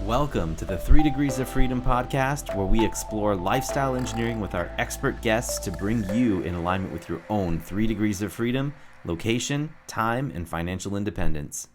Welcome to the 3 Degrees of Freedom podcast, where we explore lifestyle engineering with our expert guests to bring you in alignment with your own 3 degrees of freedom, location, time, and financial independence.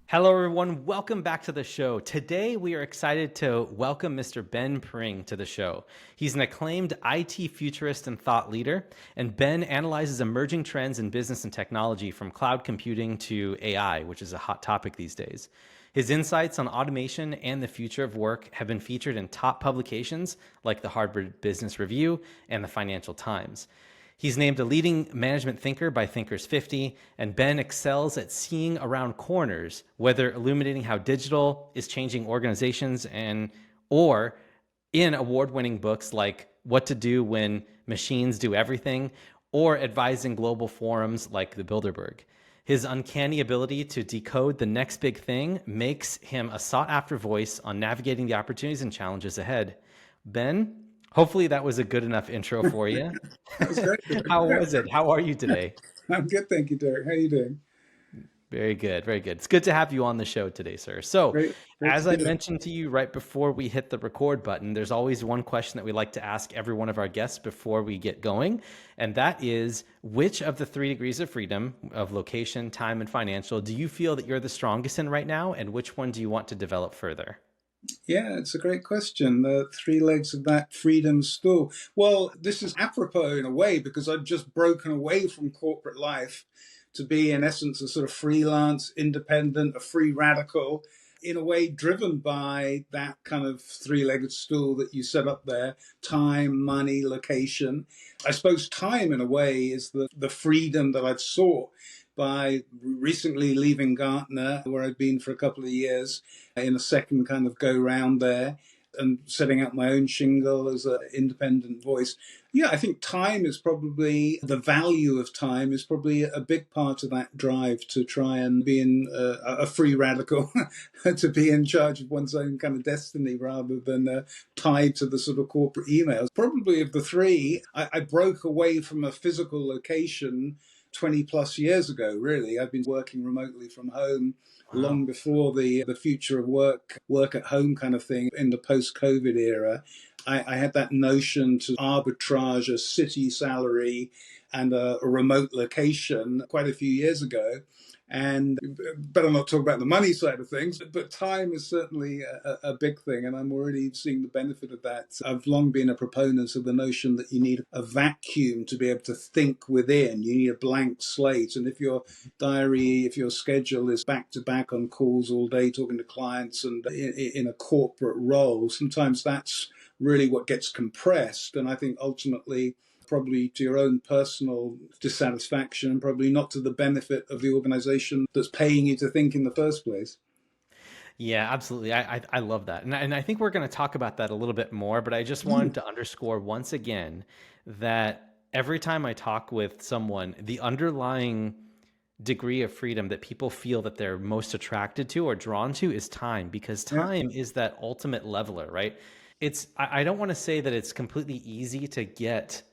Hello, everyone. Welcome back to the show. Today, we are excited to welcome Mr. Ben Pring to the show. He's an acclaimed IT futurist and thought leader, and Ben analyzes emerging trends in business and technology from cloud computing to AI, which is a hot topic these days. His insights on automation and the future of work have been featured in top publications like the Harvard Business Review and the Financial Times. He's named a leading management thinker by Thinkers 50, and Ben excels at seeing around corners, whether illuminating how digital is changing organizations or in award-winning books like What to Do When Machines Do Everything, or advising global forums like the Bilderberg. His uncanny ability to decode the next big thing makes him a sought-after voice on navigating the opportunities and challenges ahead. Ben, hopefully that was a good enough intro for you. That was great. How was it? How are you today? I'm good, thank you, Derek. How are you doing? Very good, very good. It's good to have you on the show today, sir. So, Great as to I be here. mentioned to you right before we hit the record button, there's always one question that we like to ask every one of our guests before we get going, and that is, which of the 3 degrees of freedom of location, time, and financial do you feel that you're the strongest in right now, and which one do you want to develop further? Yeah, it's a great question. The 3 legs of that freedom stool. Well, this is apropos in a way because I've just broken away from corporate life to be, in essence, a sort of freelance, independent, a free radical, in a way driven by that kind of 3-legged stool that you set up there: time, money, location. I suppose time, in a way, is the freedom that I've sought by recently leaving Gartner, where I'd been for a couple of years, in a second kind of go round there, and setting up my own shingle as an independent voice. Yeah, I think time is probably, the value of time is probably a big part of that drive to try and be in a free radical, to be in charge of one's own kind of destiny rather than tied to the sort of corporate emails. Probably of the 3, I broke away from a physical location 20 plus years ago, really. I've been working remotely from home long before the future of work at home kind of thing in the post-COVID era. I had that notion to arbitrage a city salary and a remote location quite a few years ago. And better not talk about the money side of things, but time is certainly a big thing, and I'm already seeing the benefit of that. I've long been a proponent of the notion that you need a vacuum to be able to think within. You need a blank slate, and if your diary, if your schedule is back to back on calls all day, talking to clients and in a corporate role, sometimes that's really what gets compressed. And I think ultimately, probably to your own personal dissatisfaction and probably not to the benefit of the organization that's paying you to think in the first place. Yeah, absolutely. I love that. And I think we're going to talk about that a little bit more, but I just wanted to underscore once again that every time I talk with someone, the underlying degree of freedom that people feel that they're most attracted to or drawn to is time, because time is that ultimate leveler, right? I don't want to say that it's completely easy to get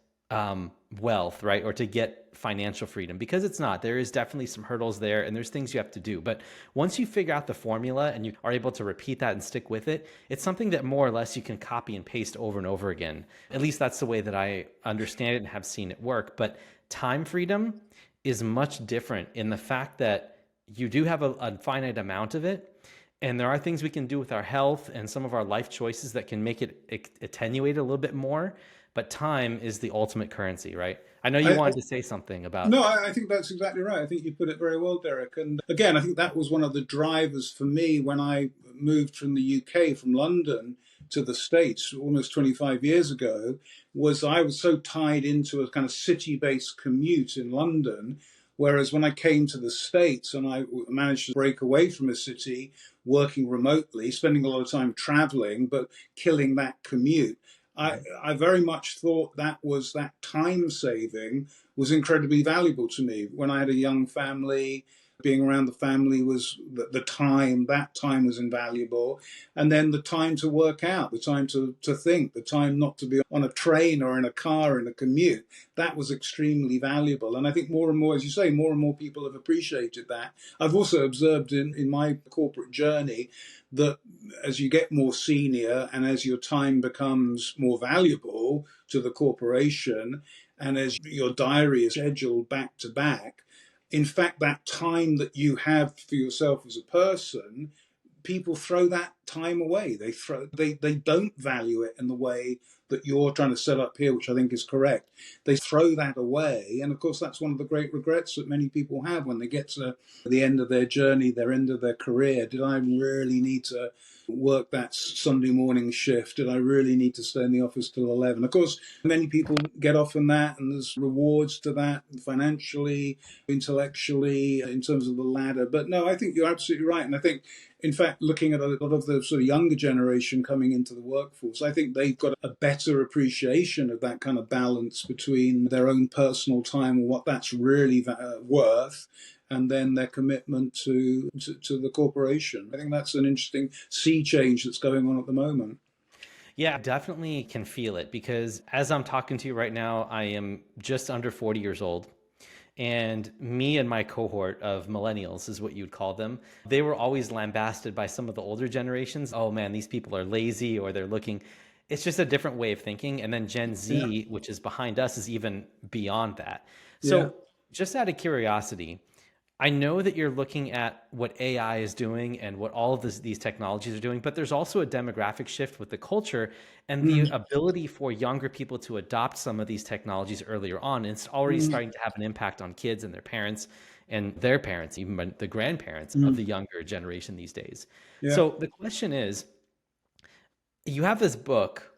wealth, right? Or to get financial freedom, because it's not. There is definitely some hurdles there and there's things you have to do. But once you figure out the formula and you are able to repeat that and stick with it, it's something that more or less you can copy and paste over and over again. At least that's the way that I understand it and have seen it work. But time freedom is much different in the fact that you do have a finite amount of it. And there are things we can do with our health and some of our life choices that can make it attenuate a little bit more. But time is the ultimate currency, right? I know you wanted to say something about... No, I think that's exactly right. I think you put it very well, Derek. And again, I think that was one of the drivers for me when I moved from the UK, from London to the States almost 25 years ago, was I was so tied into a kind of city-based commute in London. Whereas when I came to the States and I managed to break away from a city, working remotely, spending a lot of time traveling, but killing that commute, I very much thought that time saving was incredibly valuable to me. When I had a young family, being around the family was the time, that time was invaluable. And then the time to work out, the time to think, the time not to be on a train or in a car in a commute, that was extremely valuable. And I think more and more, as you say, more and more people have appreciated that. I've also observed in my corporate journey that as you get more senior and as your time becomes more valuable to the corporation, and as your diary is scheduled back to back, in fact, that time that you have for yourself as a person, people throw that time away. They don't value it in the way that you're trying to set up here, which I think is correct. They throw that away, and of course that's one of the great regrets that many people have when they get to the end of their journey, their end of their career. Did I really need to work that Sunday morning shift? Did I really need to stay in the office till 11? Of course, many people get off on that, and there's rewards to that financially, intellectually, in terms of the ladder. But no, I think you're absolutely right. And I think, in fact, looking at a lot of the sort of younger generation coming into the workforce, I think they've got a better appreciation of that kind of balance between their own personal time and what that's really worth, and then their commitment to the corporation. I think that's an interesting sea change that's going on at the moment. Yeah, definitely can feel it because as I'm talking to you right now, I am just under 40 years old. And me and my cohort of millennials is what you'd call them. They were always lambasted by some of the older generations. Oh man, these people are lazy or they're looking. It's just a different way of thinking. And then Gen Yeah, Z, which is behind us, is even beyond that. yeah. So, just out of curiosity, I know that you're looking at what AI is doing and what all of these technologies are doing, but there's also a demographic shift with the culture and the Mm, ability for younger people to adopt some of these technologies earlier on. And it's already mm, starting to have an impact on kids and their parents, even the grandparents of mm. the younger generation these days. Yeah, So the question is, you have this book,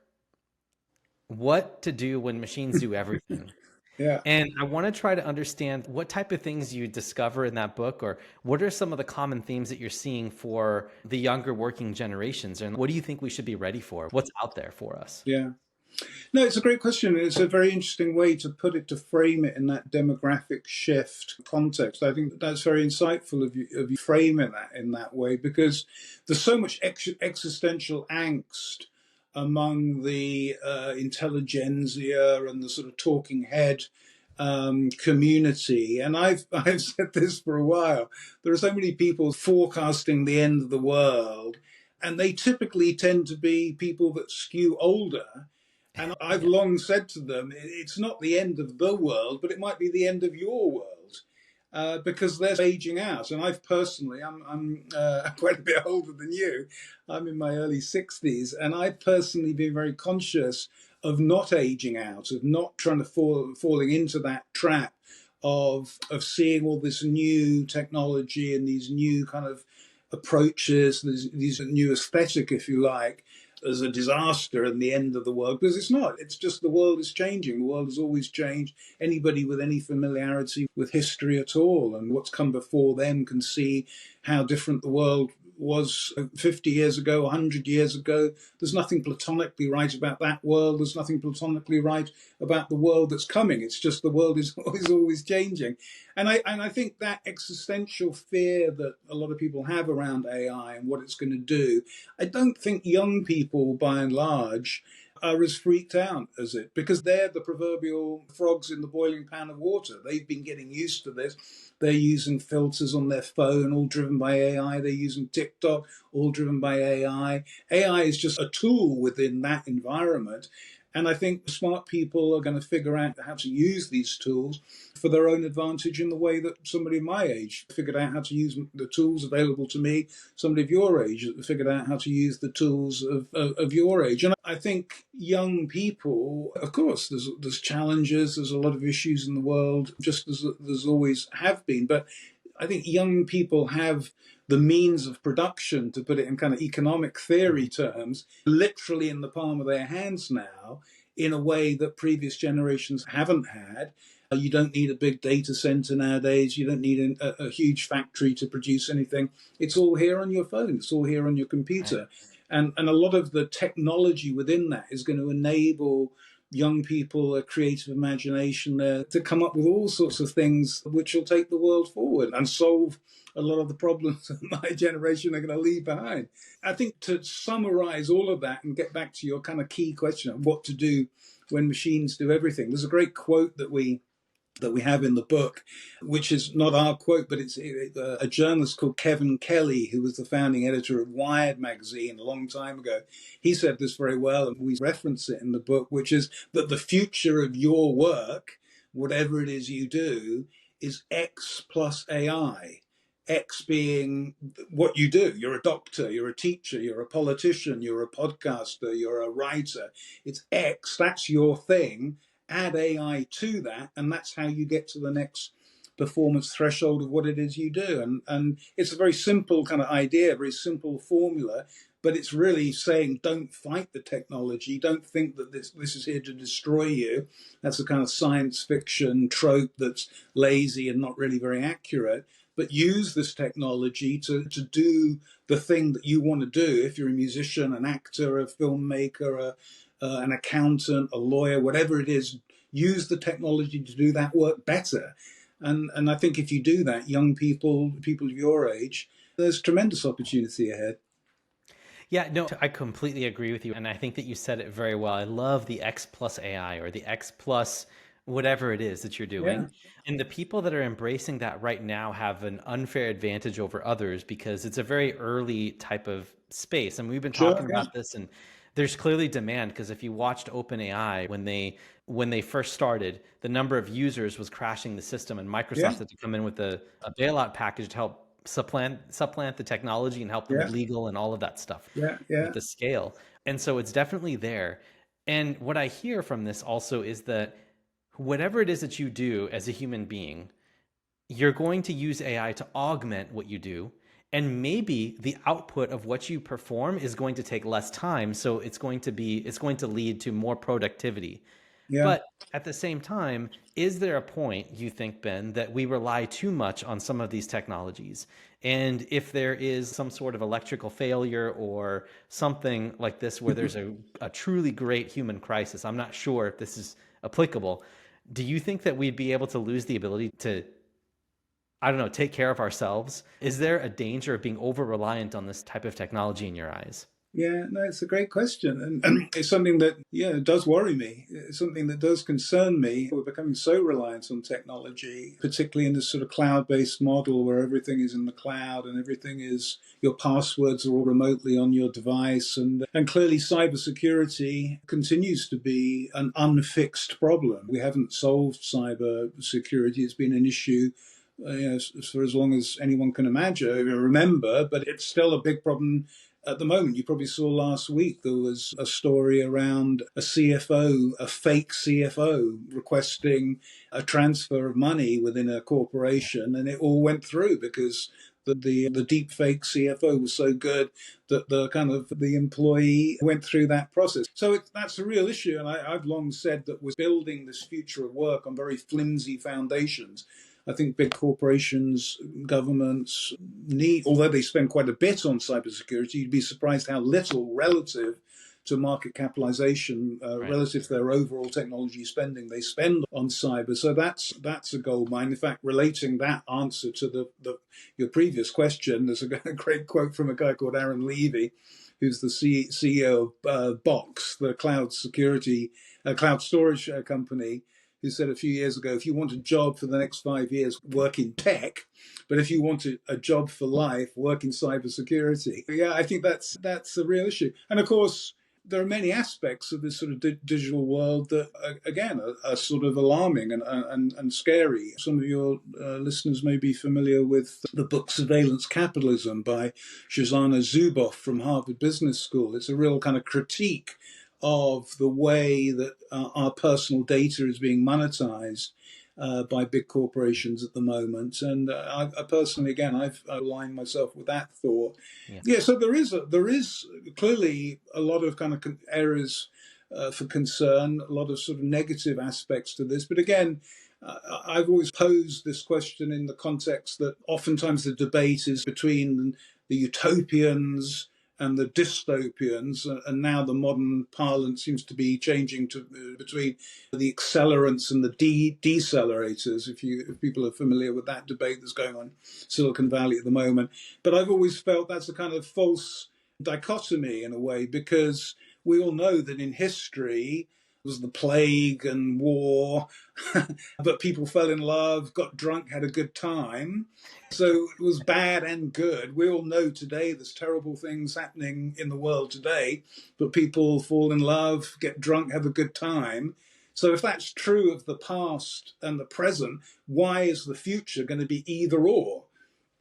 What to Do When Machines Do Everything. yeah. And I want to try to understand what type of things you discover in that book, or what are some of the common themes that you're seeing for the younger working generations? And what do you think we should be ready for? What's out there for us? Yeah. No, it's a great question. It's a very interesting way to put it, to frame it in that demographic shift context. I think that's very insightful of you framing that in that way, because there's so much existential angst among the intelligentsia and the sort of talking head community. And I've said this for a while. There are so many people forecasting the end of the world, and they typically tend to be people that skew older. And I've Yeah. long said to them, it's not the end of the world, but it might be the end of your world, because they're aging out. And I've personally, I'm quite a bit older than you. I'm in my early 60s, and I've personally been very conscious of not aging out, of not trying to falling into that trap of seeing all this new technology and these new kind of approaches, these new aesthetic, if you like, as a disaster and the end of the world, because it's not. It's just the world is changing. The world has always changed. Anybody with any familiarity with history at all and what's come before them can see how different the world was 50 years ago, 100 years ago. There's nothing platonically right about that world. There's nothing platonically right about the world that's coming. It's just the world is always changing. And I think that existential fear that a lot of people have around AI and what it's going to do, I don't think young people, by and large, are as freaked out as it, because they're the proverbial frogs in the boiling pan of water. They've been getting used to this. They're using filters on their phone, all driven by AI. They're using TikTok, all driven by AI. AI is just a tool within that environment. And I think smart people are going to figure out how to use these tools for their own advantage in the way that somebody my age figured out how to use the tools available to me, somebody of your age figured out how to use the tools of your age. And I think young people, of course, there's challenges, there's a lot of issues in the world, just as there's always have been. But I think young people have the means of production, to put it in kind of economic theory terms, literally in the palm of their hands now, in a way that previous generations haven't had. You don't need a big data center nowadays. You don't need a huge factory to produce anything. It's all here on your phone. It's all here on your Right. computer. And a lot of the technology within that is going to enable young people, a creative imagination there to come up with all sorts of things which will take the world forward and solve a lot of the problems that my generation are going to leave behind. I think to summarize all of that and get back to your kind of key question of what to do when machines do everything, there's a great quote that we have in the book, which is not our quote, but it's a journalist called Kevin Kelly, who was the founding editor of Wired magazine a long time ago. He said this very well, and we reference it in the book, which is that the future of your work, whatever it is you do, is X plus AI. X being what you do. You're a doctor, you're a teacher, you're a politician, you're a podcaster, you're a writer. It's X, that's your thing. Add AI to that, and that's how you get to the next performance threshold of what it is you do. And it's a very simple kind of idea, a very simple formula, but it's really saying don't fight the technology, don't think that this is here to destroy you. That's a kind of science fiction trope that's lazy and not really very accurate. But use this technology to do the thing that you want to do. If you're a musician, an actor, a filmmaker, an accountant, a lawyer, whatever it is, use the technology to do that work better. And I think if you do that, young people of your age, there's tremendous opportunity ahead. Yeah, no, I completely agree with you. And I think that you said it very well. I love the X plus AI or the X plus whatever it is that you're Yeah, doing. And the people that are embracing that right now have an unfair advantage over others because it's a very early type of space. And we've been talking sure. Yeah, about this, and there's clearly demand because if you watched OpenAI when they first started, the number of users was crashing the system, and yeah, Microsoft had to come in with a bailout package to help supplant the technology and help them with yeah, legal and all of that stuff yeah, with yeah. the scale. And so it's definitely there. And what I hear from this also is that whatever it is that you do as a human being, you're going to use AI to augment what you do. And maybe the output of what you perform is going to take less time. So it's going to lead to more productivity. Yeah. But at the same time, is there a point, you think, Ben, that we rely too much on some of these technologies? And if there is some sort of electrical failure or something like this where there's a truly great human crisis, I'm not sure if this is applicable. Do you think that we'd be able to lose the ability to, I don't know, take care of ourselves? Is there a danger of being over reliant on this type of technology in your eyes? Yeah, no, it's a great question. And it's something that, yeah, does worry me. It's something that does concern me. We're becoming so reliant on technology, particularly in this sort of cloud based model where everything is in the cloud and everything is, your passwords are all remotely on your device. And clearly, cybersecurity continues to be an unfixed problem. We haven't solved cybersecurity, it's been an issue for as long as anyone can imagine, remember, but it's still a big problem at the moment. You probably saw last week there was a story around a CFO, a fake CFO, requesting a transfer of money within a corporation, and it all went through because the deep fake CFO was so good that the employee went through that process. So that's a real issue, and I've long said that we're building this future of work on very flimsy foundations. I think big corporations, governments need, although they spend quite a bit on cybersecurity, you'd be surprised how little relative to market capitalization, Right. relative to their overall technology spending, they spend on cyber. So that's a gold mine. In fact, relating that answer to your previous question, there's a great quote from a guy called Aaron Levy, who's the CEO of Box, the cloud storage company, who said a few years ago, if you want a job for the next 5 years, work in tech, but if you want a job for life, work in cybersecurity. Yeah, I think that's a real issue. And of course, there are many aspects of this sort of digital world that, again, are sort of alarming and scary. Some of your listeners may be familiar with the book Surveillance Capitalism by Shoshana Zuboff from Harvard Business School. It's a real kind of critique of the way that our personal data is being monetized by big corporations at the moment. And I personally, again, I've aligned myself with that thought. Yeah. Yeah, so there is clearly a lot of kind of areas for concern, a lot of sort of negative aspects to this. But again, I've always posed this question in the context that oftentimes the debate is between the utopians and the dystopians, and now the modern parlance seems to be changing to between the accelerants and the decelerators. If people are familiar with that debate that's going on in Silicon Valley at the moment, but I've always felt that's a kind of false dichotomy in a way, because we all know that in history was the plague and war, but people fell in love, got drunk, had a good time. So it was bad and good. We all know today there's terrible things happening in the world today, but people fall in love, get drunk, have a good time. So if that's true of the past and the present, why is the future going to be either or?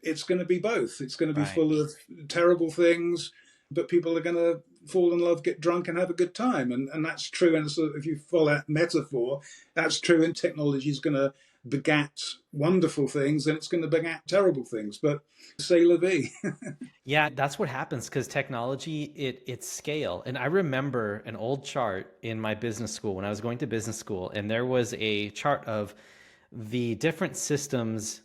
It's going to be both. It's going to be Right. full of terrible things, but people are going to fall in love, get drunk, and have a good time. And that's true. And so if you follow that metaphor, that's true. And technology is going to begat wonderful things, and it's going to begat terrible things. But c'est la vie. Yeah, that's what happens because technology, it's scale. And I remember an old chart in my business school when I was going to business school, and there was a chart of the different systems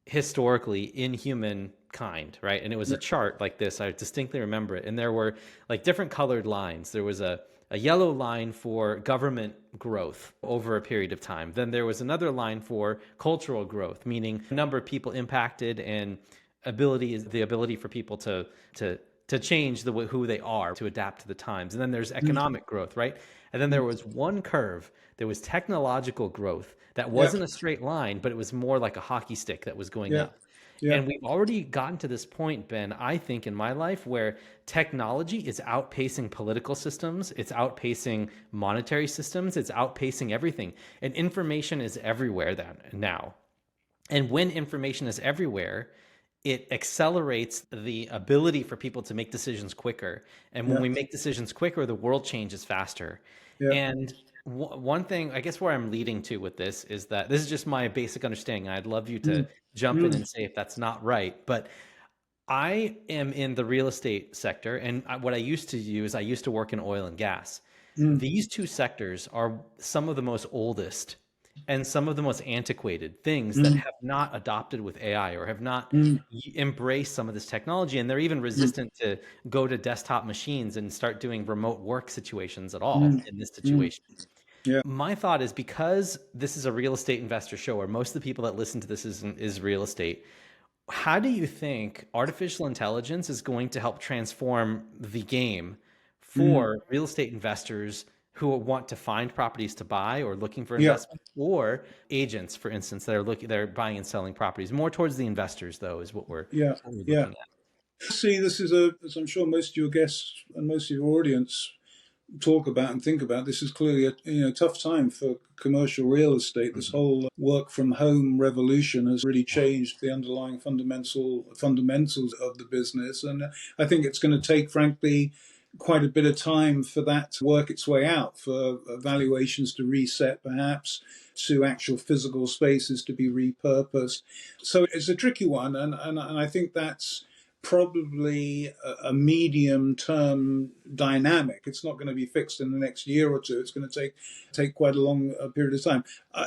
historically in humankind, right? And it was a chart like this. I distinctly remember it. And there were like different colored lines. There was a yellow line for government growth over a period of time. Then there was another line for cultural growth, meaning the number of people impacted and the ability for people to change who they are, to adapt to the times. And then there's economic growth, right? And then there was one curve. There was technological growth that wasn't a straight line, but it was more like a hockey stick that was going up. Yeah. And we've already gotten to this point, Ben, I think in my life, where technology is outpacing political systems, it's outpacing monetary systems, it's outpacing everything. And information is everywhere now. And when information is everywhere, it accelerates the ability for people to make decisions quicker. And when we make decisions quicker, the world changes faster. Yeah. And one thing, I guess, where I'm leading to with this is that this is just my basic understanding. I'd love you to jump in and say if that's not right. But I am in the real estate sector. And what I used to do is I used to work in oil and gas. These two sectors are some of the most oldest and some of the most antiquated things that have not adopted with AI or have not embraced some of this technology. And they're even resistant to go to desktop machines and start doing remote work situations at all in this situation. Yeah. My thought is, because this is a real estate investor show, or most of the people that listen to this is real estate, how do you think artificial intelligence is going to help transform the game for real estate investors who want to find properties to buy or looking for investment, or agents, for instance, that are they're buying and selling properties? More towards the investors, though, is what we're looking at. See, this is as I'm sure most of your guests and most of your audience talk about and think about, this is clearly a tough time for commercial real estate. This whole work from home revolution has really changed the underlying fundamentals of the business, and I think it's going to take, frankly, quite a bit of time for that to work its way out, for valuations to reset, perhaps, to actual physical spaces to be repurposed. So it's a tricky one, and I think that's probably a medium-term dynamic. It's not going to be fixed in the next year or two. It's going to take quite a long period of time.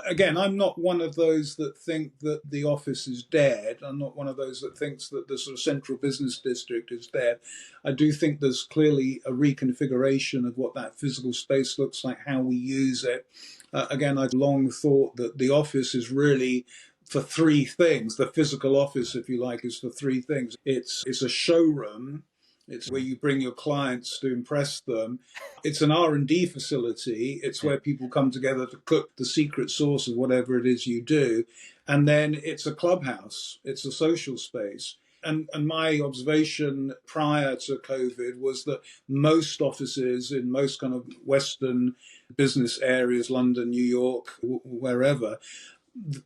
Again, I'm not one of those that think that the office is dead. I'm not one of those that thinks that the sort of central business district is dead. I do think there's clearly a reconfiguration of what that physical space looks like, how we use it. Again, I've long thought that the office is really for three things. The physical office, if you like, is for three things. It's a showroom. It's where you bring your clients to impress them. It's an R&D facility. It's where people come together to cook the secret sauce of whatever it is you do. And then it's a clubhouse. It's a social space. And my observation prior to COVID was that most offices in most kind of Western business areas, London, New York, wherever,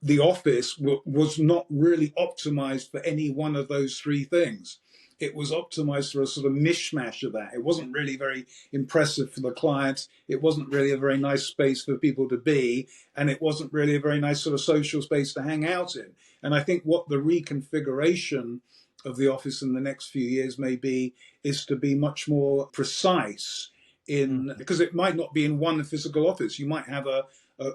the office was not really optimized for any one of those three things. It was optimized for a sort of mishmash of that. It wasn't really very impressive for the clients. It wasn't really a very nice space for people to be. And it wasn't really a very nice sort of social space to hang out in. And I think what the reconfiguration of the office in the next few years may be is to be much more precise because it might not be in one physical office. You might have a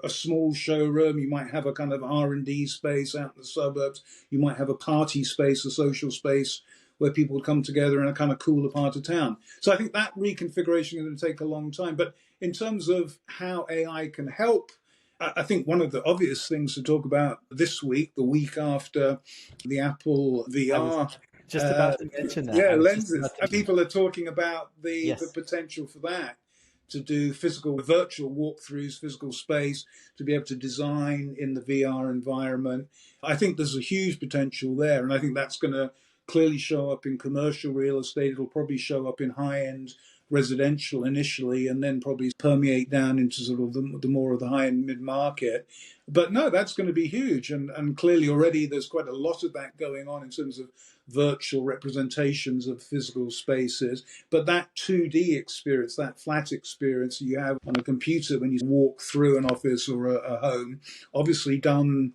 small showroom, you might have a kind of R&D space out in the suburbs, you might have a party space, a social space, where people would come together in a kind of cooler part of town. So I think that reconfiguration is going to take a long time. But in terms of how AI can help, I think one of the obvious things to talk about this week, the week after the Apple I was VR, just about to mention that. yeah, I was just lenses. about to. People are talking about the Yes. potential for that to do physical virtual walkthroughs, physical space, to be able to design in the VR environment. I think there's a huge potential there, and I think that's going to clearly show up in commercial real estate. It'll probably show up in high-end residential initially, and then probably permeate down into sort of the more of the high-end mid-market. But no, that's going to be huge, and clearly already there's quite a lot of that going on in terms of virtual representations of physical spaces. But that 2D experience, that flat experience you have on a computer when you walk through an office or a home, obviously done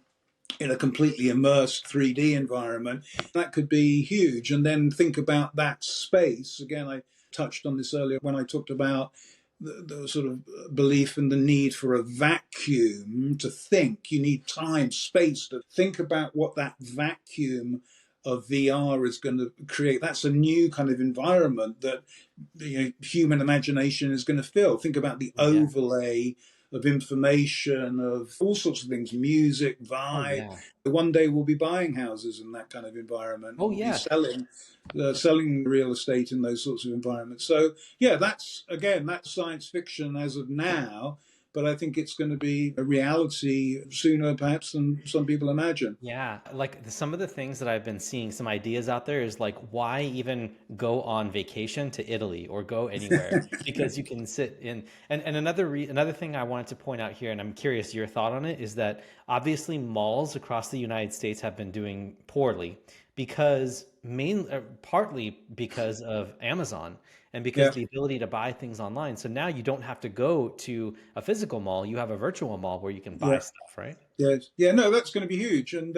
in a completely immersed 3D environment, that could be huge. And then think about that space. Again, I touched on this earlier when I talked about the sort of belief in the need for a vacuum to think. You need time, space to think about what that vacuum of VR is going to create. That's a new kind of environment that human imagination is going to fill. Think about the Yeah. overlay of information, of all sorts of things, music, Oh vibe. yeah. One day we'll be buying houses in that kind of environment. Oh We'll be yeah. selling real estate in those sorts of environments. So yeah, that's science fiction as of now, but I think it's going to be a reality sooner perhaps than some people imagine. Yeah, like some of the things that I've been seeing, some ideas out there is like, why even go on vacation to Italy or go anywhere? Because you can sit in, and another thing I wanted to point out here, and I'm curious your thought on it, is that obviously malls across the United States have been doing poorly because partly because of Amazon and because Yeah. the ability to buy things online. So now you don't have to go to a physical mall; you have a virtual mall where you can buy Yeah. stuff, right? Yes. Yeah, no, that's going to be huge. And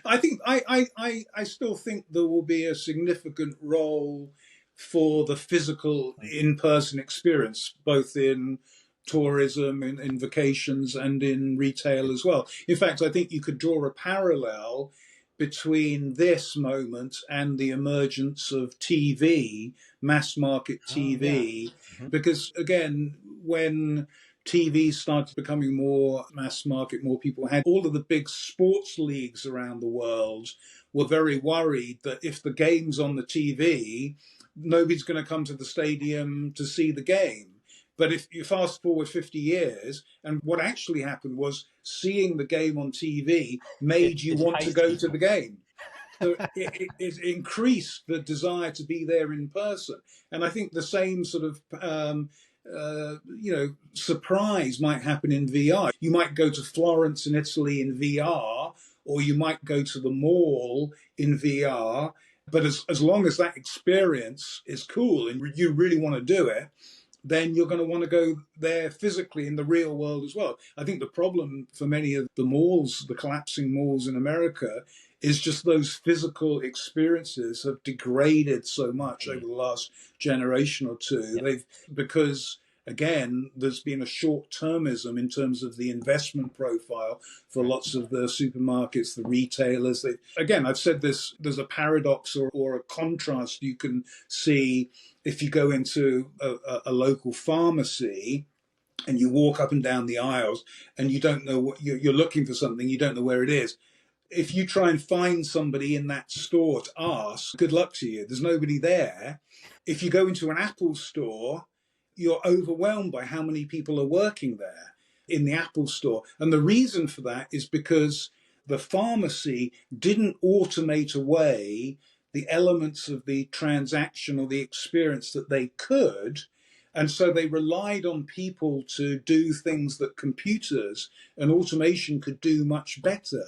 I think I still think there will be a significant role for the physical in-person experience, both in tourism, in vacations, and in retail as well. In fact, I think you could draw a parallel between this moment and the emergence of TV, mass market Oh yeah. TV, Mhm. because again, when TV started becoming more mass market, more people had all of the big sports leagues around the world were very worried that if the game's on the TV, nobody's going to come to the stadium to see the game. But if you fast forward 50 years, and what actually happened was seeing the game on TV It made you want to enticed go to people. the game. So it increased the desire to be there in person. And I think the same sort of surprise might happen in VR. You might go to Florence in Italy in VR, or you might go to the mall in VR. But as long as that experience is cool and you really want to do it, then you're going to want to go there physically in the real world as well. I think the problem for many of the malls, the collapsing malls in America, is just those physical experiences have degraded so much over the last generation or two. Yeah. They've because again, there's been a short-termism in terms of the investment profile for Right. lots of the supermarkets, the retailers. Again, I've said this, there's a paradox or a contrast you can see if you go into a local pharmacy and you walk up and down the aisles and you don't know what you're looking for something, you don't know where it is. If you try and find somebody in that store to ask, good luck to you. There's nobody there. If you go into an Apple store, you're overwhelmed by how many people are working there in the Apple store. And the reason for that is because the pharmacy didn't automate away the elements of the transaction or the experience that they could. And so they relied on people to do things that computers and automation could do much better.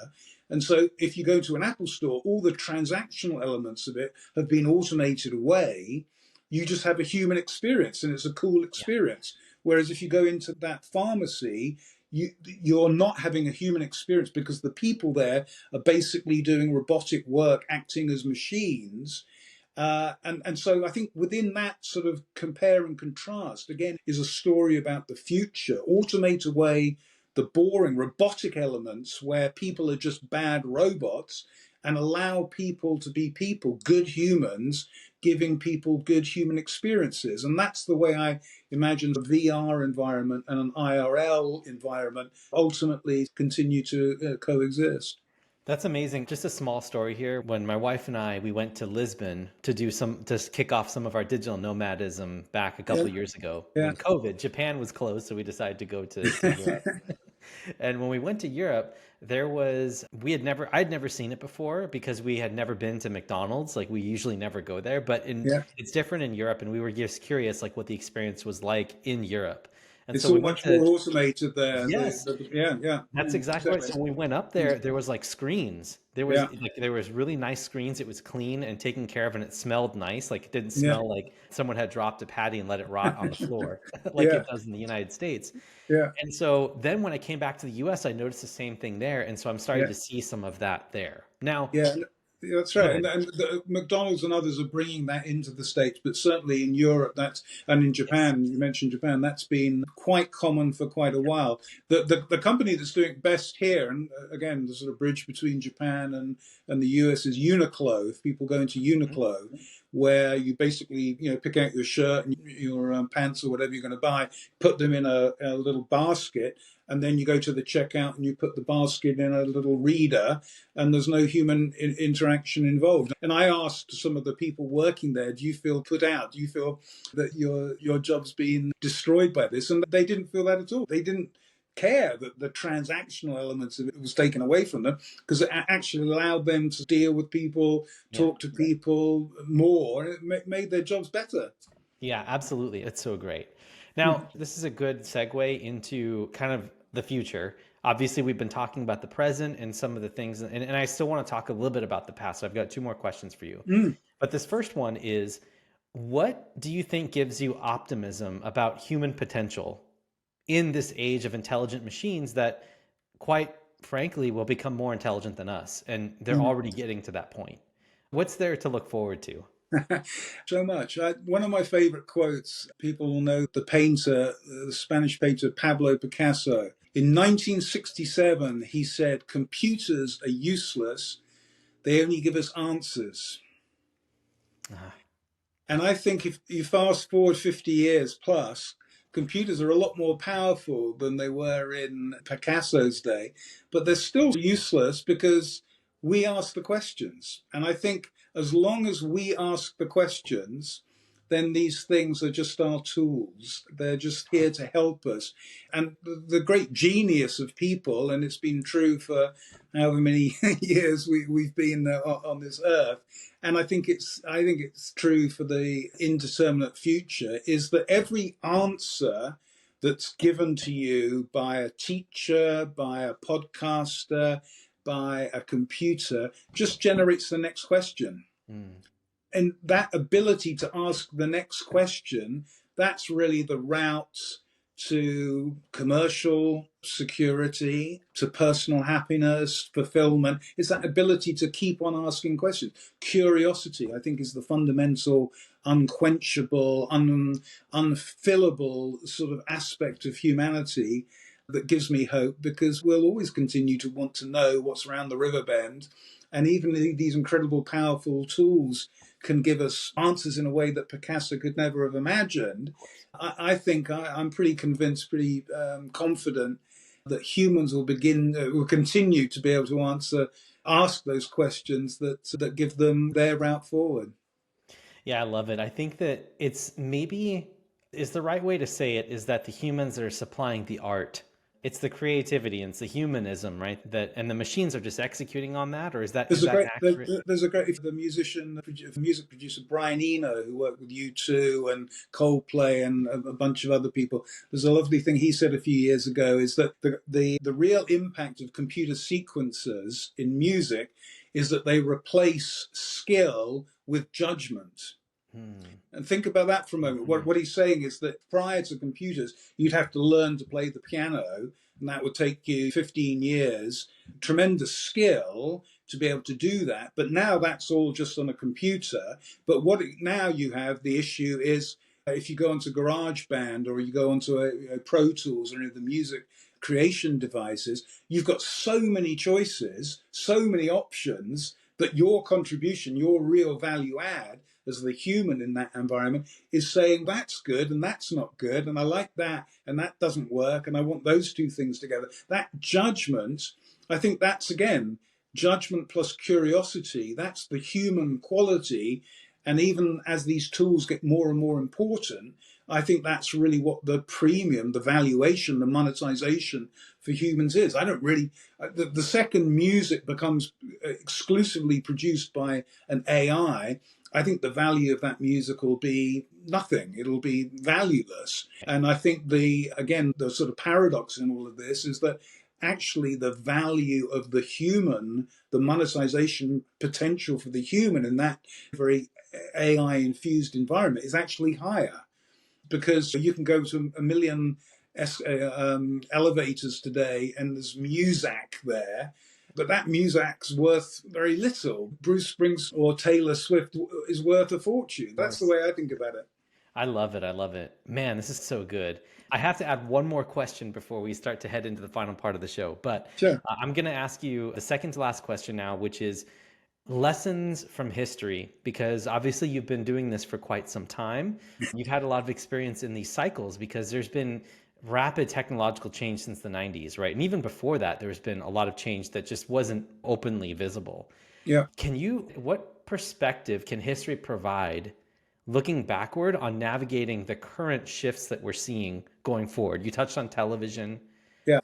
And so if you go to an Apple store, all the transactional elements of it have been automated away. You just have a human experience and it's a cool Yeah. experience. Whereas if you go into that pharmacy, you're not having a human experience because the people there are basically doing robotic work, acting as machines. And so I think within that sort of compare and contrast, again, is a story about the future. Automate away the boring robotic elements where people are just bad robots and allow people to be people, good humans, giving people good human experiences. And that's the way I imagine a VR environment and an IRL environment ultimately continue to coexist. That's amazing. Just a small story here. When my wife and I we went to Lisbon to do some to kick off some of our digital nomadism back a Yeah, couple of years ago yeah, when COVID, Japan was closed, so we decided to go to Europe. And when we went to Europe, there was I'd never seen it before because we had never been to McDonald's. Like we usually never go there, but yeah. it's different in Europe, and we were just curious like what the experience was like in Europe. And It's so we all went much to more automated there. yes, Yeah, yeah, that's exactly right. exactly. So when we went up there, there was like screens. Yeah, There was really nice screens. It was clean and taken care of, and it smelled nice. Like it didn't yeah, smell like someone had dropped a patty and let it rot on the floor, like yeah, it does in the United States. yeah. And so then when I came back to the US, I noticed the same thing there. And so I'm starting Yeah, to see some of that there. Now, yeah, that's go right. ahead. And McDonald's and others are bringing that into the States, but certainly in Europe, and in Yes. Japan, you mentioned Japan, that's been quite common for quite a while. The company that's doing best here, and again, the sort of bridge between Japan and the US is Uniqlo. If people go into Mhm. Uniqlo, where you basically, pick out your shirt and your pants or whatever you're going to buy, put them in a little basket, and then you go to the checkout and you put the basket in a little reader, and there's no human interaction involved. And I asked some of the people working there, do you feel put out? Do you feel that your job's been destroyed by this? And they didn't feel that at all. They didn't care that the transactional elements of it was taken away from them because it actually allowed them to deal with people, Yeah. talk to people more, and it made their jobs better. Yeah, absolutely. It's so great. Now, this is a good segue into kind of the future. Obviously, we've been talking about the present and some of the things, and I still want to talk a little bit about the past. So I've got two more questions for you. Mm. But this first one is what do you think gives you optimism about human potential in this age of intelligent machines that, quite frankly, will become more intelligent than us? And they're Mm. already getting to that point. What's there to look forward to? So much. One of my favorite quotes, people will know the painter, the Spanish painter Pablo Picasso. In 1967, he said, computers are useless. They only give us answers. Ah, And I think if you fast forward 50 years plus, computers are a lot more powerful than they were in Picasso's day, but they're still useless because we ask the questions. And I think as long as we ask the questions, then these things are just our tools. They're just here to help us. And the great genius of people, and it's been true for however many years we've been on this earth, and I think it's true for the indeterminate future, is that every answer that's given to you by a teacher, by a podcaster, by a computer just generates the next question. mm, And that ability to ask the next question, that's really the route to commercial security, to personal happiness, fulfillment. It's that ability to keep on asking questions. Curiosity, I think, is the fundamental, unquenchable, unfillable sort of aspect of humanity that gives me hope, because we'll always continue to want to know what's around the river bend. And even these incredible, powerful tools can give us answers in a way that Picasso could never have imagined. I think I'm pretty convinced, pretty confident that humans will continue to be able to ask those questions that give them their route forward. yeah, I love it. I think that it's maybe is the right way to say it is that the humans are supplying the art. It's the creativity and it's the humanism, right? That and the machines are just executing on that, or is There's a that great, accurate? there's a great the musician, music producer Brian Eno, who worked with U2 and Coldplay and a bunch of other people. There's a lovely thing he said a few years ago, is that the real impact of computer sequencers in music is that they replace skill with judgment. Hmm. And think about that for a moment. Mhm. What he's saying is that prior to computers, you'd have to learn to play the piano, and that would take you 15 years, tremendous skill to be able to do that. But now that's all just on a computer. But now you have the issue is if you go onto GarageBand or you go onto a Pro Tools or any of the music creation devices, you've got so many choices, so many options that your contribution, your real value add as the human in that environment is saying that's good and that's not good, and I like that and that doesn't work, and I want those two things together. That judgment, I think that's again judgment plus curiosity. That's the human quality. And even as these tools get more and more important, I think that's really what the premium, the valuation, the monetization for humans is. I don't really, the second music becomes exclusively produced by an I think the value of that music will be nothing. It'll be valueless. And I think again, the sort of paradox in all of this is that actually the value of the human, the monetization potential for the human in that very AI infused environment is actually higher, because you can go to a million elevators today and there's Muzak there, but that Muzak's worth very little. Bruce Springsteen or Taylor Swift is worth a fortune. That's the way I think about it. I love it. I love it. Man, this is so good. I have to add one more question before we start to head into the final part of the show. But Sure. I'm going to ask you the second to last question now, which is lessons from history, because obviously you've been doing this for quite some time. You've had a lot of experience in these cycles because there's been rapid technological change since the 90s, right? And even before that, there's been a lot of change that just wasn't openly visible. Yeah. What perspective can history provide looking backward on navigating the current shifts that we're seeing going forward? You touched on television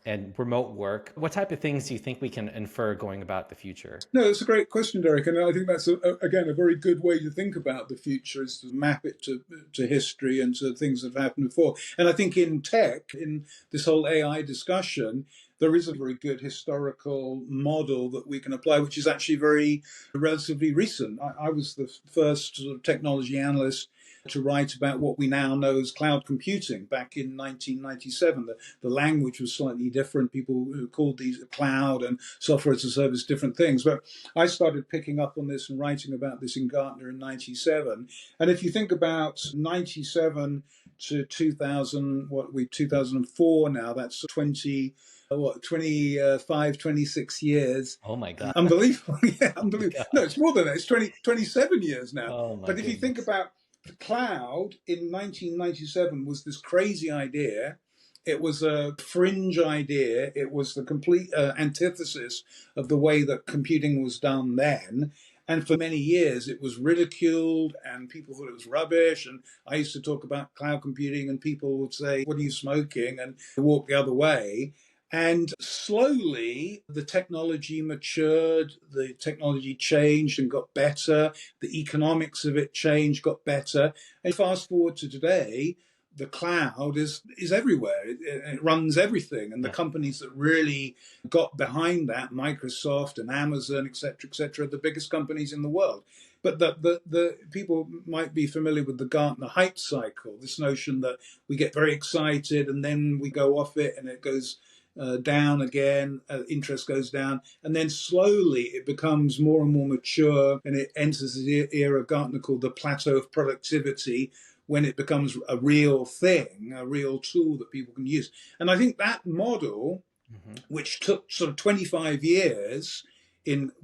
and remote work. What type of things do you think we can infer going about the future? No, that's a great question, Derek. And I think that's, again, a very good way to think about the future, is to map it to history and to things that have happened before. And I think in tech, in this whole AI discussion, there is a very good historical model that we can apply, which is actually very relatively recent. I was the first sort of technology analyst to write about what we now know as cloud computing back in 1997. The language was slightly different. People who called these cloud and software as a service different things. But I started picking up on this and writing about this in Gartner in 97. And if you think about 97 to 2000, 2004 now, that's 25, 26 years. Oh my God. Unbelievable. Yeah, unbelievable. No, it's more than that. It's 27 years now. Oh my But if you think about the cloud in 1997 was this crazy idea. It was a fringe idea. It was the complete antithesis of the way that computing was done then. And for many years, it was ridiculed and people thought it was rubbish. And I used to talk about cloud computing and people would say, "What are you smoking?" and walk the other way. And slowly, the technology matured, the technology changed and got better, the economics of it changed, got better. And fast forward to today, the cloud is everywhere. It runs everything. And the companies that really got behind that, Microsoft and Amazon, et cetera, the biggest companies in the world. But the people might be familiar with the Gartner hype cycle, this notion that we get very excited and then we go off it and it goes down again, interest goes down, and then slowly it becomes more and more mature and it enters the era Gartner called the plateau of productivity, when it becomes a real thing, a real tool that people can use. And I think that model, which took sort of 25 years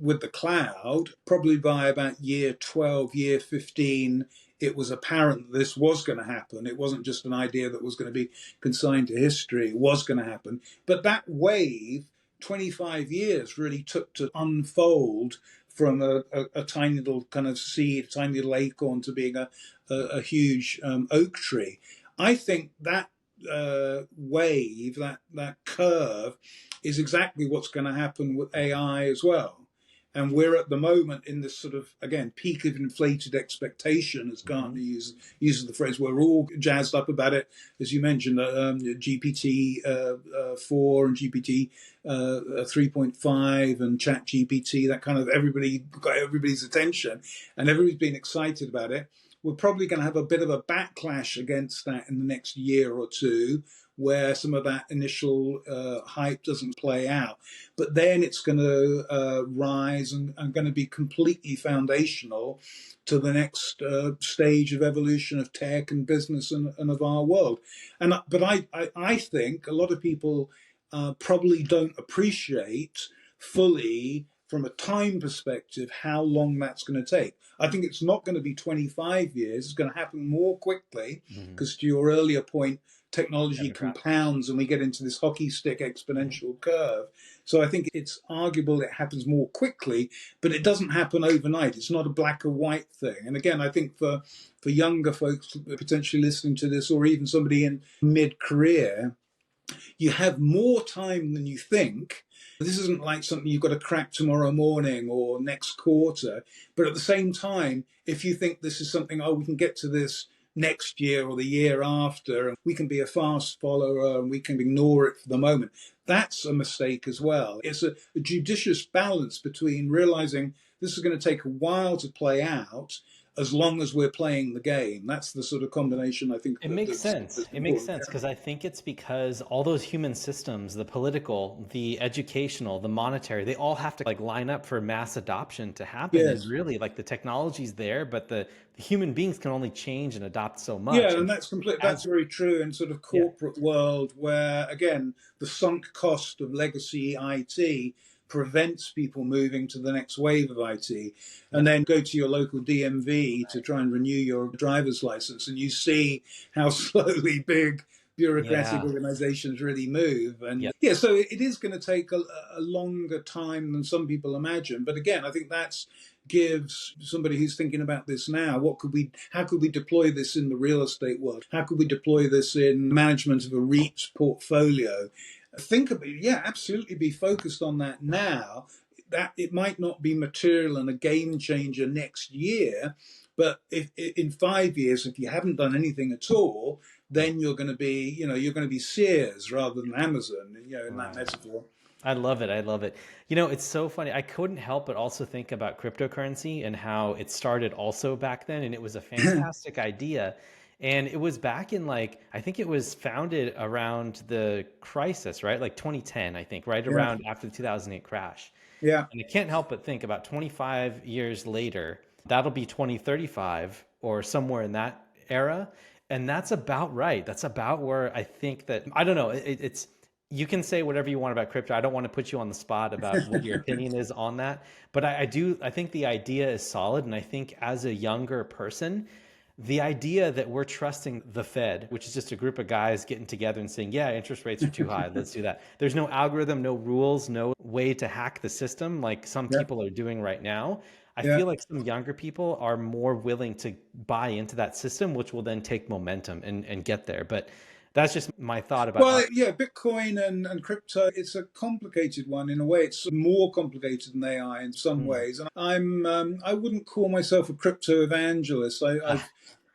with the cloud, probably by about year 12, year 15, it was apparent that this was going to happen. It wasn't just an idea that was going to be consigned to history. It was going to happen. But that wave, 25 years, really took to unfold from a tiny little kind of seed, a tiny little acorn, to being a huge oak tree. I think that wave, that curve, is exactly what's going to happen with AI as well. And we're at the moment in this sort of, again, peak of inflated expectation, as Gartner uses the phrase. We're all jazzed up about it. As you mentioned, GPT-4 and GPT 3.5 and Chat GPT, that kind of everybody got everybody's attention and everybody's been excited about it. We're probably going to have a bit of a backlash against that in the next year or two, where some of that initial hype doesn't play out. But then it's going to rise and going to be completely foundational to the next stage of evolution of tech and business and of our world. But I think a lot of people probably don't appreciate fully from a time perspective, how long that's going to take. I think it's not going to be 25 years. It's going to happen more quickly Mm-hmm. because, to your earlier point, technology Democrat. compounds and we get into this hockey stick exponential curve. So I think it's arguable it happens more quickly, but it doesn't happen overnight. It's not a black or white thing. And again, I think for younger folks potentially listening to this, or even somebody in mid-career, you have more time than you think. This isn't like something you've got to crack tomorrow morning or next quarter. But at the same time, if you think this is something, oh, we can get to this next year or the year after, and we can be a fast follower and we can ignore it for the moment, that's a mistake as well. It's a judicious balance between realizing this is going to take a while to play out as long as we're playing the game. That's the sort of combination I think It makes that's sense. It makes important. sense because I think it's because all those human systems, the political, the educational, the monetary, they all have to like line up for mass adoption to happen. And Yes. really, like the technology's there, but the human beings can only change and adopt so much. Yeah, and And that's complete. That's as very true in sort of yeah, corporate world where, again, the sunk cost of legacy IT prevents people moving to the next wave of IT. yeah, And then go to your local DMV to try and renew your driver's license, and you see how slowly big bureaucratic yeah, organizations really move. And yeah. yeah, so it is going to take a longer time than some people imagine. But again, I think that's gives somebody who's thinking about this now, how could we deploy this in the real estate world? How could we deploy this in management of a REIT portfolio? Think about it. Yeah, absolutely be focused on that now. That it might not be material and a game changer next year, but if in 5 years, if you haven't done anything at all, then you're going to be, you're going to be Sears rather than Amazon, in that Right. metaphor. I love it. I love it. It's so funny. I couldn't help but also think about cryptocurrency and how it started also back then. And it was a fantastic idea. And it was back in like, I think it was founded around the crisis, right? Like 2010, I think, right Yeah, around after the 2008 crash. yeah, And I can't help but think about 25 years later, that'll be 2035 or somewhere in that era. And that's about right. That's about where I think that, I don't know, it's, you can say whatever you want about crypto. I don't want to put you on the spot about what your opinion is on that. But I think the idea is solid. And I think as a younger person, the idea that we're trusting the Fed, which is just a group of guys getting together and saying, yeah, interest rates are too high, let's do that. There's no algorithm, no rules, no way to hack the system like some yeah, people are doing right now. I yeah. feel like some younger people are more willing to buy into that system, which will then take momentum and get there. But that's just my thought about Well, yeah, Bitcoin and crypto, it's a complicated one in a way. It's more complicated than AI in some Mm. ways. And I wouldn't call myself a crypto evangelist. Ah,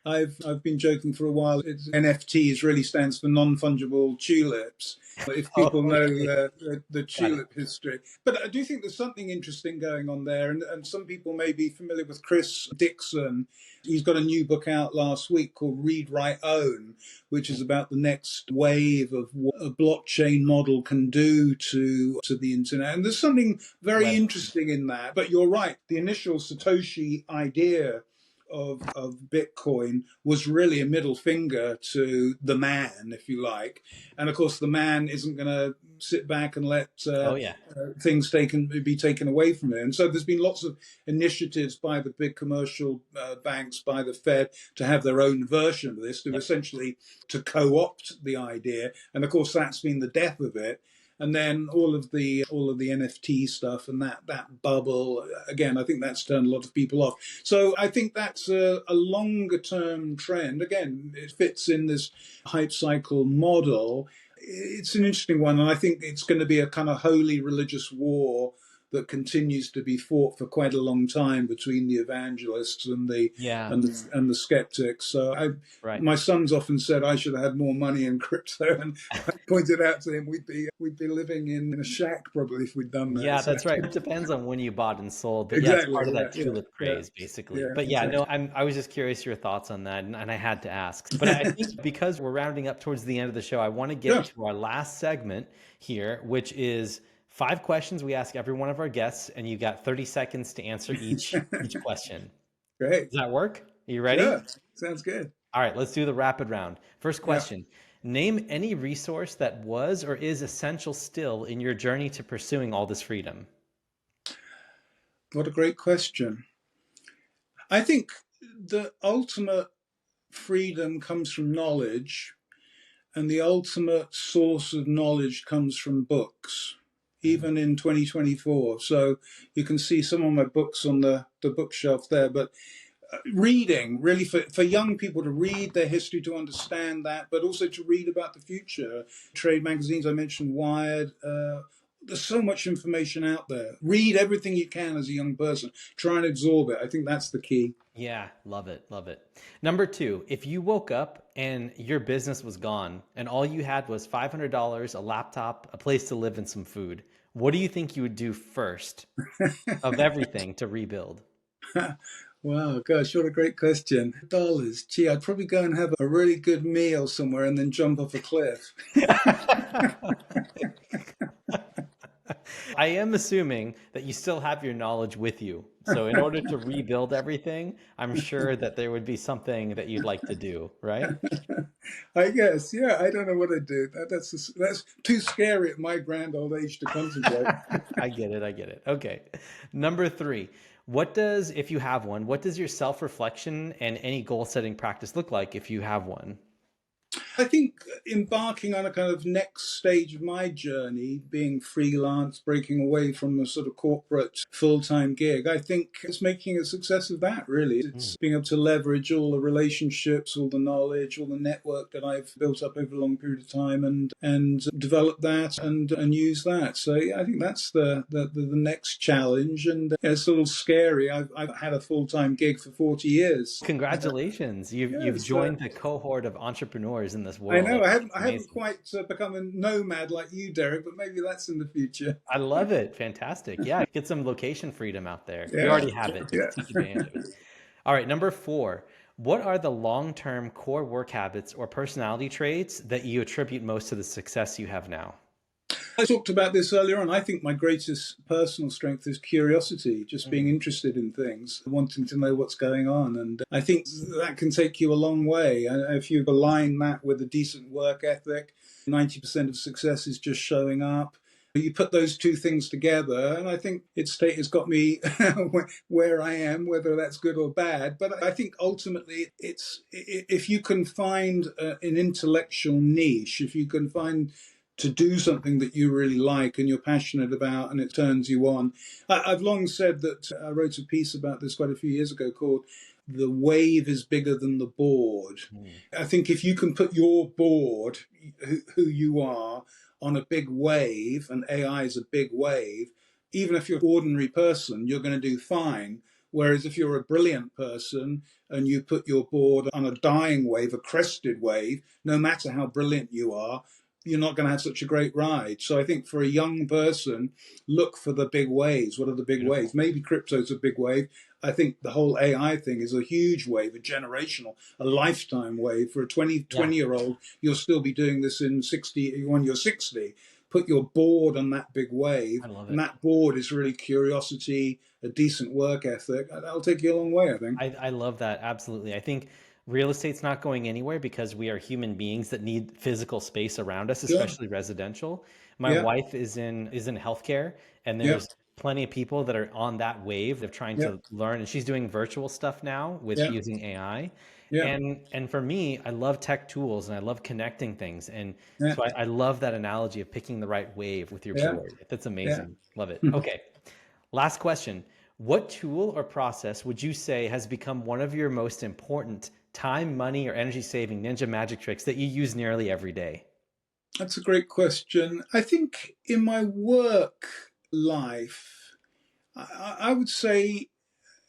I've been joking for a while. NFTs really stands for non-fungible tulips. If people oh, know okay. the Got it. tulip history, but I do think there's something interesting going on there, and some people may be familiar with Chris Dixon. He's got a new book out last week called Read, Write, Own, which is about the next wave of what a blockchain model can do to the internet. And there's something very Web. interesting in that. But you're right, the initial Satoshi idea of Bitcoin was really a middle finger to the man, if you like. And of course, the man isn't going to sit back and let Oh, yeah. things be taken away from him. And so there's been lots of initiatives by the big commercial banks, by the Fed, to have their own version of this, to Yep. essentially to co-opt the idea. And of course, that's been the death of it. And then all of the NFT stuff and that bubble again, I think that's turned a lot of people off. So I think that's a longer term trend. Again, it fits in this hype cycle model. It's an interesting one, and I think it's going to be a kind of holy religious war that continues to be fought for quite a long time between the evangelists and the Yeah. and the skeptics. So Right. my son's often said I should have had more money in crypto, and I pointed out to him we'd be living in a shack probably if we'd done that. Yeah, So that's right. It depends on when you bought and sold, but yeah, it's exactly, part of yeah, that yeah, tulip yeah, craze, basically. yeah, But yeah, no, exactly. I was just curious your thoughts on that, and I had to ask. But I think because we're rounding up towards the end of the show, I want to Yeah, get to our last segment here, which is 5 questions we ask every one of our guests, and you got 30 seconds to answer each question. great. Does that work? Are you ready? Yeah, sounds good. All right, let's do the rapid round. First Yeah. question. Name any resource that was or is essential still in your journey to pursuing all this freedom. What a great question. I think the ultimate freedom comes from knowledge, and the ultimate source of knowledge comes from books, Mm. even in 2024. So you can see some of my books on the bookshelf there. But reading, really, for young people to read their history, to understand that, but also to read about the future. Trade magazines, I mentioned Wired. There's so much information out there. Read everything you can as a young person. Try and absorb it. I think that's the key. Yeah, love it, love it. Number two, if you woke up and your business was gone and all you had was $500, a laptop, a place to live, and some food, what do you think you would do first of everything to rebuild? Wow, gosh, what a great question. Dollars. Gee, I'd probably go and have a really good meal somewhere and then jump off a cliff. I am assuming that you still have your knowledge with you. So, in order to rebuild everything, I'm sure that there would be something that you'd like to do, right? I guess, yeah, I don't know what I'd do. That's too scary at my grand old age to contemplate. I get it. I get it. Okay. Number three, if you have one, what does your self reflection and any goal setting practice look like if you have one? I think embarking on a kind of next stage of my journey, being freelance, breaking away from a sort of corporate full time gig, I think it's making a success of that, really. Mm. It's being able to leverage all the relationships, all the knowledge, all the network that I've built up over a long period of time and develop that and use that. So yeah, I think that's the next challenge. And it's a little scary. I've had a full time gig for 40 years. Congratulations. Yeah, You've joined the cohort of entrepreneurs in this I world. know That's I haven't amazing. quite become a nomad like you, Derek, but maybe that's in the future. I love it. Fantastic. Yeah. Get some location freedom out there. You Yeah, already have it. Just take yeah. advantage of it. All right. Number four, what are the long term core work habits or personality traits that you attribute most to the success you have now? I talked about this earlier on. I think my greatest personal strength is curiosity, just being Mm. interested in things, wanting to know what's going on. And I think that can take you a long way. If you align that with a decent work ethic, 90% of success is just showing up. You put those two things together, and I think it's got me where I am, whether that's good or bad. But I think ultimately, it's if you can find an intellectual niche, if you can find to do something that you really like and you're passionate about and it turns you on. I've long said that I wrote a piece about this quite a few years ago called The Wave is Bigger Than the Board. Mm. I think if you can put your board, who you are, on a big wave, and AI is a big wave, even if you're an ordinary person, you're going to do fine. Whereas if you're a brilliant person and you put your board on a dying wave, a crested wave, no matter how brilliant you are, you're not going to have such a great ride. So I think for a young person, look for the big waves. What are the big Beautiful. waves? Maybe crypto's a big wave. I think the whole AI thing is a huge wave, a generational, a lifetime wave. For a 20 Yeah. 20 year old, you'll still be doing this in 60 when you're 60. Put your board on that big wave, I love and it. that board is really curiosity, a decent work ethic. That'll take you a long way, I think. I love that. Absolutely. I think real estate's not going anywhere because we are human beings that need physical space around us, Yeah, especially residential. My yeah, wife is in healthcare, and yeah, there's plenty of people that are on that wave of trying yeah, to learn, and she's doing virtual stuff now with yeah, using AI. yeah, And for me, I love tech tools and I love connecting things. And yeah, so I love that analogy of picking the right wave with your yeah, board. That's yeah. amazing. Love it. Okay. Last question. What tool or process would you say has become one of your most important time, money, or energy saving ninja magic tricks that you use nearly every day? That's a great question. I think in my work life, I would say,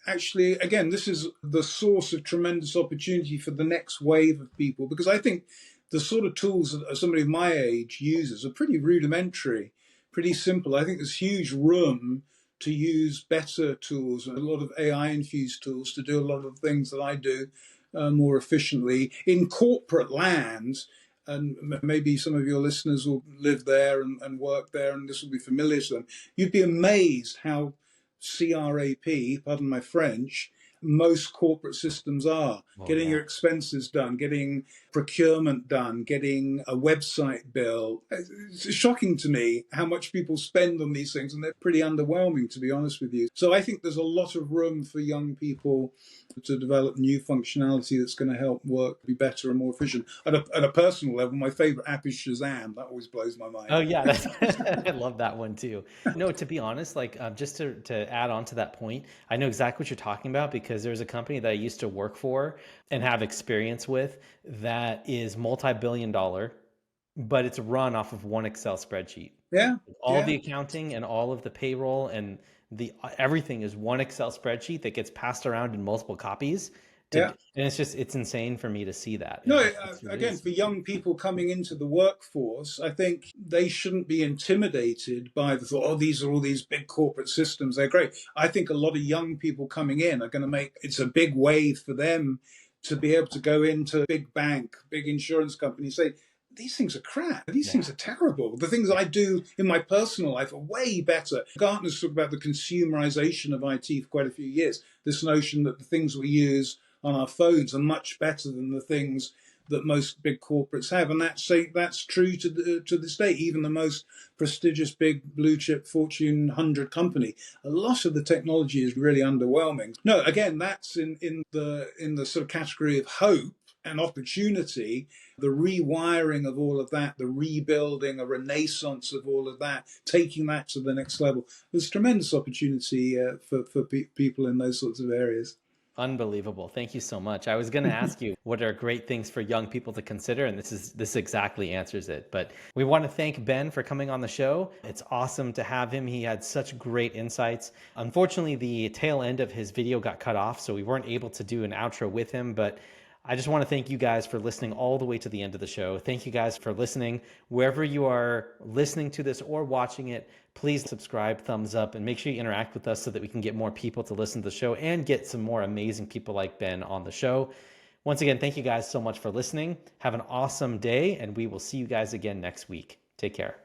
actually, again, this is the source of tremendous opportunity for the next wave of people because I think the sort of tools that somebody of my age uses are pretty rudimentary, pretty simple. I think there's huge room to use better tools and a lot of AI infused tools to do a lot of things that I do more efficiently in corporate lands. And maybe some of your listeners will live there and work there, and this will be familiar to them. You'd be amazed how CRAP, pardon my French, most corporate systems are. Oh, Getting yeah. your expenses done, getting procurement done, getting a website built. It's shocking to me how much people spend on these things, and they're pretty underwhelming, to be honest with you. So I think there's a lot of room for young people to develop new functionality that's going to help work be better and more efficient. At a personal level, my favorite app is Shazam. That always blows my Oh mind. yeah, I love that one too. No, to be honest, like just to add on to that point, I know exactly what you're talking about because there's a company that I used to work for and have experience with that is multi-billion dollar, but it's run off of one Excel spreadsheet. Yeah, All yeah. the accounting and all of the payroll and the everything is one Excel spreadsheet that gets passed around in multiple copies Yeah. and it's insane for me to see that. No, It again, is. for young people coming into the workforce, I think they shouldn't be intimidated by the thought, oh, these are all these big corporate systems. They're great. I think a lot of young people coming in are going to make it's a big wave for them to be able to go into a big bank, big insurance company, say, these things are crap. These Yeah. things are terrible. The things I do in my personal life are way better. Gartner's talked about the consumerization of IT for quite a few years. This notion that the things we use on our phones are much better than the things that most big corporates have, and that's true to this day. Even the most prestigious big blue chip Fortune 100 company, a lot of the technology is really underwhelming. No, again, that's in the sort of category of hope and opportunity, the rewiring of all of that, the rebuilding, a renaissance of all of that, taking that to the next level. There's tremendous opportunity for people in those sorts of areas. Unbelievable. Thank you so much. I was going to ask you what are great things for young people to consider, and this exactly answers it. But we want to thank Ben for coming on the show. It's awesome to have him. He had such great insights. Unfortunately, the tail end of his video got cut off, so we weren't able to do an outro with him, but I just want to thank you guys for listening all the way to the end of the show. Thank you guys for listening. Wherever you are listening to this or watching it, please subscribe, thumbs up, and make sure you interact with us so that we can get more people to listen to the show and get some more amazing people like Ben on the show. Once again, thank you guys so much for listening. Have an awesome day, and we will see you guys again next week. Take care.